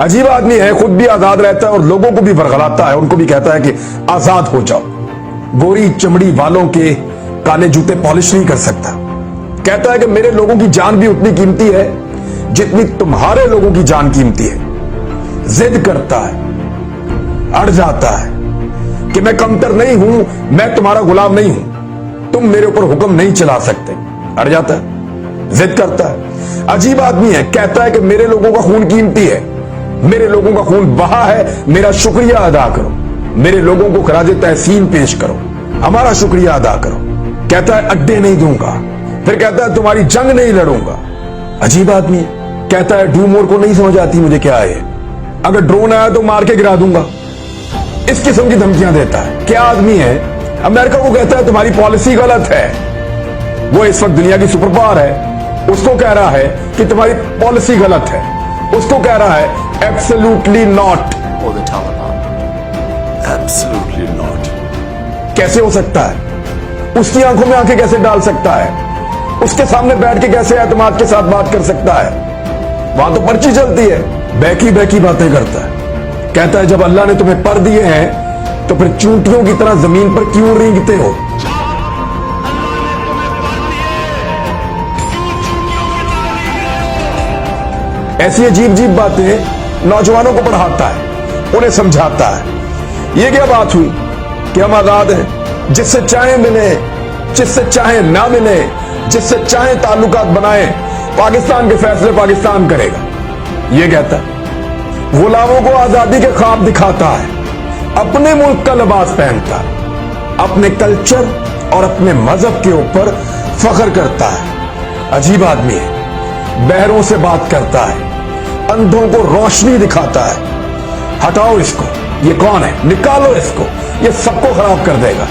अजीब आदमी है, खुद भी आजाद रहता है और लोगों को भी बरगलाता है, उनको भी कहता है कि आजाद हो जाओ। गोरी चमड़ी वालों के काले जूते पॉलिश नहीं कर सकता। कहता है कि मेरे लोगों की जान भी उतनी कीमती है जितनी तुम्हारे लोगों की जान कीमती है। जिद करता है, अड़ जाता है कि मैं कमतर नहीं हूं, मैं तुम्हारा गुलाम नहीं हूं, तुम मेरे ऊपर हुक्म नहीं चला सकते। अड़ जाता है, जिद करता है। अजीब आदमी है, कहता है कि मेरे लोगों का खून कीमती है, मेरे लोगों का खून बहा है, मेरा शुक्रिया अदा करो, मेरे लोगों को खराज तहसीन पेश करो, हमारा शुक्रिया अदा करो। कहता है अड्डे नहीं दूंगा, फिर कहता है तुम्हारी जंग नहीं लड़ूंगा। अजीब आदमी है, कहता है डूमोर को नहीं समझ आती मुझे क्या है, अगर ड्रोन आया तो मार के गिरा दूंगा। इस किस्म की धमकियां देता है। क्या आदमी है, अमेरिका को कहता है तुम्हारी पॉलिसी गलत है, वो इस वक्त दुनिया की सुपर पावर है, उसको कह रहा है कि तुम्हारी पॉलिसी गलत है, उसको कह रहा है absolutely not. or the Taliban. Absolutely not. कैसे हो सकता है? उसकी आंखों में आंखें कैसे डाल सकता है? उसके सामने बैठ के कैसे एतमाद के साथ बात कर सकता है? वहां तो पर्ची चलती है, बैकी बैकी बातें करता है। कहता है जब अल्लाह ने तुम्हें पर दिए हैं तो फिर चूंटियों की तरह जमीन पर क्यों रेंगते हो? ऐसी अजीब अजीब बातें नौजवानों को पढ़ाता है, उन्हें समझाता है। ये क्या बात हुई कि हम आजाद हैं, जिससे चाहे मिले, जिससे चाहे ना मिले, जिससे चाहे ताल्लुकात बनाए, पाकिस्तान के फैसले पाकिस्तान करेगा। ये कहता है। गुलामों को आजादी के ख्वाब दिखाता है, अपने मुल्क का लिबास पहनता है, अपने कल्चर और अपने मजहब के ऊपर फख्र करता है। अजीब आदमी है, बहरों से बात करता है, अंधों को रोशनी दिखाता है। हटाओ इसको, ये कौन है, निकालो इसको, ये सबको खराब कर देगा।